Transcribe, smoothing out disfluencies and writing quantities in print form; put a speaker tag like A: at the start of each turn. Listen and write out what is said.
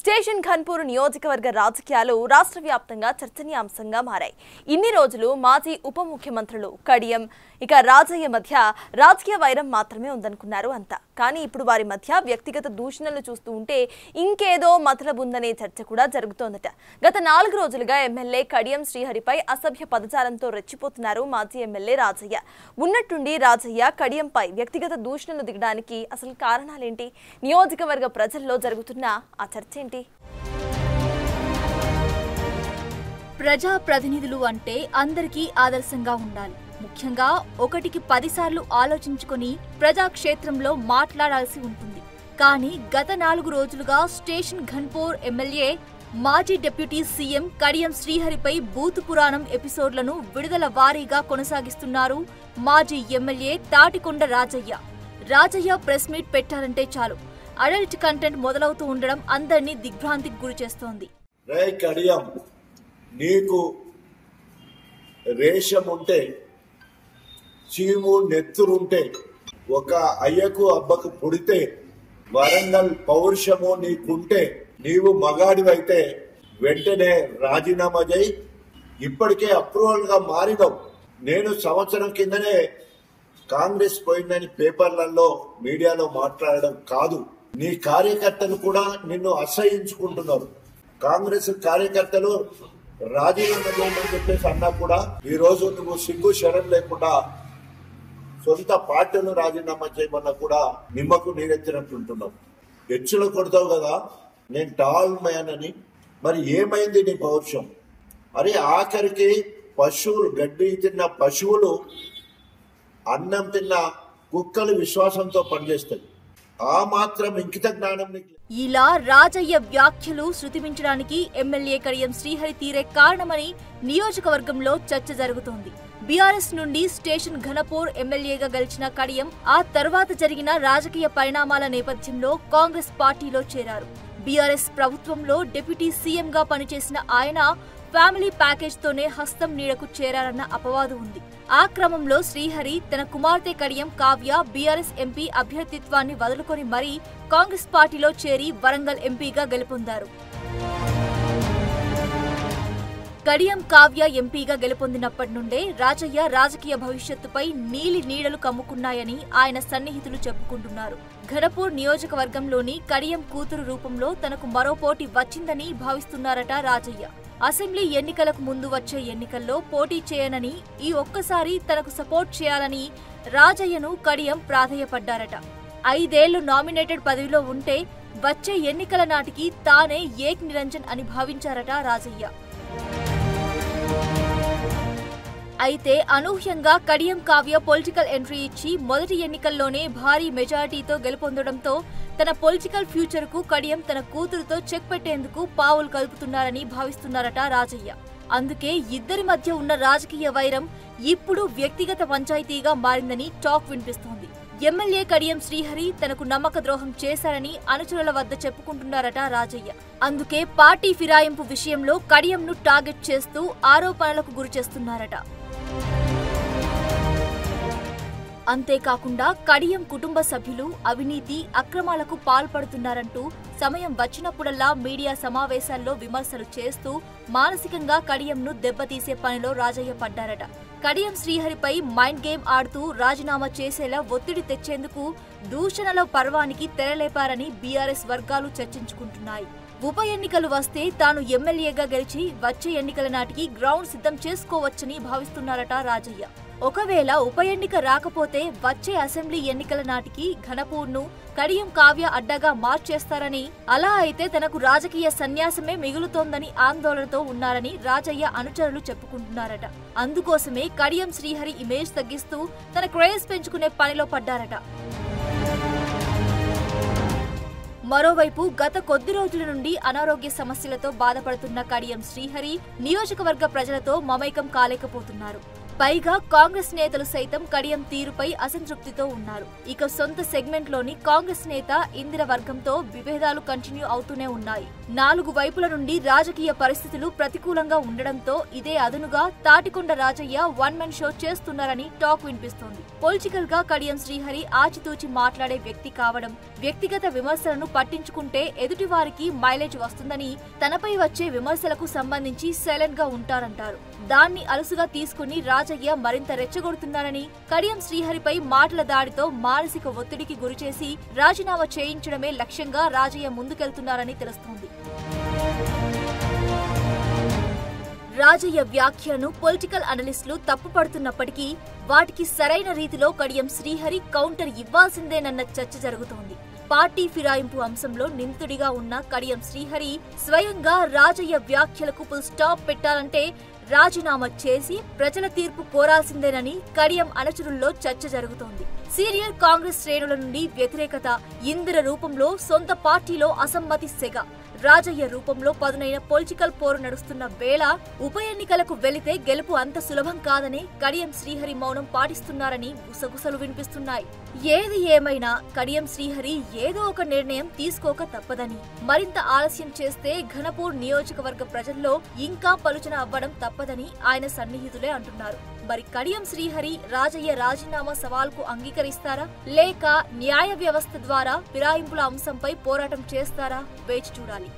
A: Station Ghanpur నియోజకవర్గ రాజకీయాలు రాష్ట్ర వ్యాప్తంగా చర్చనీయాంశంగా మారాయి. ఇన్ని రోజులు మాజీ ఉప ముఖ్యమంత్రులు కడియం రాజయ్య మధ్య రాజకీయ వైరం మాత్రమే ఉందనుకున్నారు అంతా. కానీ ఇప్పుడు వారి మధ్య వ్యక్తిగత దూషణలు చూస్తూ ఉంటే ఇంకేదో మతలబుందనే చర్చ కూడా జరుగుతోందట. గత 4 రోజులుగా ఎమ్మెల్యే కడియం శ్రీహరిపై అసభ్య పదజాలంతో రెచ్చిపోతున్నారు మాజీ ఎమ్మెల్యే రాజయ్య. ఉన్నట్టుండి రాజయ్య కడియంపై వ్యక్తిగత దూషణలు దిగడానికి అసలు కారణాలేంటి? నియోజకవర్గ ప్రజల్లో జరుగుతున్న ఆ చర్చ ఏంటి?
B: ప్రజా ప్రతినిధులు అంటే అందరికీ ఆదర్శంగా ఉండాలి. ముఖ్యంగా ఒకటికి 10 సార్లు ఆలోచించుకొని ప్రజాక్షేత్రంలో మాట్లాడాల్సి ఉంటుంది. కానీ గత 4 రోజులుగా స్టేషన్ ఘన్పూర్ ఎమ్మెల్యే మాజీ డిప్యూటీ సీఎం కడియం శ్రీహరిపై బూతు పురాణం ఎపిసోడ్లను విడుదల వారీగా కొనసాగిస్తున్నారు మాజీ MLA Thatikonda Rajaiah. Rajaiah press meet పెట్టారంటే చాలు అడల్ట్ కంటెంట్ మొదలవుతూ ఉండడం అందరినీ దిగ్భ్రాంతికి గురి చేస్తోంది.
C: నీకు రేషం ఉంటే, చీము నెత్తురుంటే, ఒక అయ్యకు అబ్బకు పుడితే, వరంగల్ పౌరుషము నీకుంటే, నీవు మగాడివైతే వెంటనే రాజీనామా చేయి. ఇప్పటికే అప్రూవల్ గా మారినావు. నేను సంవత్సరం కిందనే కాంగ్రెస్ పోయిందని పేపర్లలో మీడియాలో మాట్లాడడం కాదు, నీ కార్యకర్తలు కూడా నిన్ను అసహించుకుంటున్నారు. కాంగ్రెస్ కార్యకర్తలు రాజీనామా చేయమని చెప్పేసి అన్నా కూడా ఈ రోజు నువ్వు సిగ్గు శరం లేకుండా సొంత పార్టీలు రాజీనామా చేయమన్నా కూడా నిమ్మకు నీరెత్తినట్టుంటున్నావు. హెచ్చులు కొడతావు కదా, నేను టాల్ మ్యాన్ అని. మరి ఏమైంది నీ పౌరుషం? అరే ఆఖరికి పశువులు, గడ్డి తిన్న పశువులు, అన్నం తిన్న కుక్కలు విశ్వాసంతో పనిచేస్తాయి. ఆ మాత్రం ఇంకిత జ్ఞానం నీకు.
B: ఇలా రాజయ్య వ్యాఖ్యలు శృతిమించడానికి ఎమ్మెల్యే కడియం శ్రీహరి తీరే కారణమని నియోజకవర్గంలో చర్చ జరుగుతోంది. బీఆర్ఎస్ నుండి స్టేషన్ ఘనపూర్ ఎమ్మెల్యేగా గెలిచిన కడియం ఆ తర్వాత జరిగిన రాజకీయ పరిణామాల నేపథ్యంలో కాంగ్రెస్ పార్టీలో చేరారు. బీఆర్ఎస్ ప్రభుత్వంలో డిప్యూటీ సీఎంగా పనిచేసిన ఆయన ఫ్యామిలీ ప్యాకేజ్ తోనే హస్తం నీడకు చేరారన్న అపవాదు ఉంది. ఆ క్రమంలో శ్రీహరి తన కుమార్తె కడియం కావ్య బీఆర్ఎస్ ఎంపీ అభ్యర్థిత్వాన్ని వదులుకొని మరీ కాంగ్రెస్ పార్టీలో చేరి వరంగల్ ఎంపీగా గెలుపొందారు. కడియం కావ్య ఎంపీగా గెలుపొందినప్పటి నుండే రాజయ్య రాజకీయ భవిష్యత్తుపై నీలి నీడలు కమ్ముకున్నాయని ఆయన సన్నిహితులు చెప్పుకుంటున్నారు. ఘనపూర్ నియోజకవర్గంలోని కడియం కూతురు రూపంలో తనకు మరో పోటీ వచ్చిందని భావిస్తున్నారట రాజయ్య. అసెంబ్లీ ఎన్నికలకు ముందు వచ్చే ఎన్నికల్లో పోటీ చేయనని, ఈ ఒక్కసారి తనకు సపోర్ట్ చేయాలని రాజయ్యను కడియం ప్రాధేయపడ్డారట. 5 ఏళ్లు నామినేటెడ్ పదవిలో ఉంటే వచ్చే ఎన్నికల నాటికి తానే ఏక్ నిరంజన్ అని భావించారట రాజయ్య. అయితే అనూహ్యంగా కడియం కావ్య పొలిటికల్ ఎంట్రీ ఇచ్చి మొదటి ఎన్నికల్లోనే భారీ మెజారిటీతో గెలుపొందడంతో తన పొలిటికల్ ఫ్యూచర్ కు కడియం తన కూతురుతో చెక్ పెట్టేందుకు పావులు కలుపుతున్నారని భావిస్తున్నారట రాజయ్య. అందుకే ఇద్దరి మధ్య ఉన్న రాజకీయ వైరం ఇప్పుడు వ్యక్తిగత పంచాయతీగా మారిందని టాక్ వినిపిస్తోంది. ఎమ్మెల్యే కడియం శ్రీహరి తనకు నమ్మక ద్రోహం చేశారని అనుచరుల వద్ద చెప్పుకుంటున్నారట రాజయ్య. అందుకే పార్టీ ఫిరాయింపు విషయంలో కడియంను టార్గెట్ చేస్తూ ఆరోపణలకు గురి చేస్తున్నారట. అంతేకాకుండా కడియం కుటుంబ సభ్యులు అవినీతి అక్రమాలకు పాల్పడుతున్నారంటూ సమయం వచ్చినప్పుడల్లా మీడియా సమావేశాల్లో విమర్శలు చేస్తూ మానసికంగా కడియంను దెబ్బతీసే పనిలో రాజయ్య పడ్డారట. కడియం శ్రీహరిపై మైండ్ గేమ్ ఆడుతూ రాజీనామా చేసేలా ఒత్తిడి తెచ్చేందుకు దూషణల పర్వానికి తెరలేపారని బీఆర్ఎస్ వర్గాలు చర్చించుకుంటున్నాయి. ఉప ఎన్నికలు వస్తే తాను ఎమ్మెల్యేగా గెలిచి వచ్చే ఎన్నికల నాటికి గ్రౌండ్ సిద్ధం చేసుకోవచ్చని భావిస్తున్నారట రాజయ్య. ఒకవేళ ఉప ఎన్నిక రాకపోతే వచ్చే అసెంబ్లీ ఎన్నికల నాటికి ఘనపూర్ను కడియం కావ్య అడ్డగా మార్చేస్తారని, అలా అయితే తనకు రాజకీయ సన్యాసమే మిగులుతోందని ఆందోళనతో ఉన్నారని రాజయ్య అనుచరులు చెప్పుకుంటున్నారట. అందుకోసమే కడియం శ్రీహరి ఇమేజ్ తగ్గిస్తూ తన క్రేజ్ పెంచుకునే పనిలో పడ్డారట. మరోవైపు గత కొద్ది రోజుల నుండి అనారోగ్య సమస్యలతో బాధపడుతున్న కడియం శ్రీహరి నియోజకవర్గ ప్రజలతో మమైకం కాలేకపోతున్నారు. పైగా కాంగ్రెస్ నేతలు సైతం కడియం తీరుపై అసంతృప్తితో ఉన్నారు. ఇక సొంత సెగ్మెంట్ లోని కాంగ్రెస్ నేత ఇందిర వర్గంతో విభేదాలు కంటిన్యూ అవుతూనే ఉన్నాయి. 4 వైపుల నుండి రాజకీయ పరిస్థితులు ప్రతికూలంగా ఉండడంతో ఇదే అదనుగా Tatikonda Rajaiah one men show చేస్తున్నారని టాక్ వినిపిస్తోంది. పొలిటికల్ గా కడియం శ్రీహరి ఆచితూచి మాట్లాడే వ్యక్తి కావడం, వ్యక్తిగత విమర్శలను పట్టించుకుంటే ఎదుటి వారికి మైలేజ్ వస్తుందని, తనపై వచ్చే విమర్శలకు సంబంధించి సైలెంట్ గా ఉంటారంటారు. దాన్ని అలుసుగా తీసుకుని రాజయ్య మరింత రెచ్చగొడుతున్నారని, కడియం శ్రీహరిపై మాటల దాడితో మానసిక ఒత్తిడికి గురిచేసి రాజీనామా చేయించడమే లక్ష్యంగా రాజయ్య ముందుకెళ్తున్నారని తెలుస్తోంది. రాజయ్య వ్యాఖ్యలను పొలిటికల్ అనలిస్టులు తప్పుపడుతున్నప్పటికీ వాటికి సరైన రీతిలో కడియం శ్రీహరి కౌంటర్ ఇవ్వాల్సిందేనన్న చర్చ జరుగుతోంది. పార్టీ ఫిరాయింపు అంశంలో నిందితుడిగా ఉన్న కడియం శ్రీహరి స్వయంగా రాజయ్య వ్యాఖ్యలకు ఫుల్ స్టాప్ పెట్టాలంటే రాజీనామా చేసి ప్రజల తీర్పు కోరాల్సిందేనని కడియం అనుచరుల్లో చర్చ జరుగుతోంది. సీనియర్ కాంగ్రెస్ శ్రేణుల నుండి వ్యతిరేకత, ఇందిర రూపంలో సొంత పార్టీలో అసమ్మతి సెగ, రాజయ్య రూపంలో పదునైన పొలిటికల్ పోరు నడుస్తున్న వేళ ఉప ఎన్నికలకు వెళితే గెలుపు అంత సులభం కాదని కడియం శ్రీహరి మౌనం పాటిస్తున్నారని గుసగుసలు వినిపిస్తున్నాయి. ఏది ఏమైనా కడియం శ్రీహరి ఏదో ఒక నిర్ణయం తీసుకోక తప్పదని, మరింత ఆలస్యం చేస్తే ఘనపూర్ నియోజకవర్గ ప్రజల్లో ఇంకా పలుచన అవ్వడం తప్పదని ఆయన సన్నిహితులే అంటున్నారు. మరి కడియం శ్రీహరి రాజయ్య రాజీనామా సవాల్కు అంగీకరిస్తారా, లేక న్యాయ వ్యవస్థ ద్వారా ఫిరాయింపుల అంశంపై పోరాటం చేస్తారా? వేచి చూడాలి.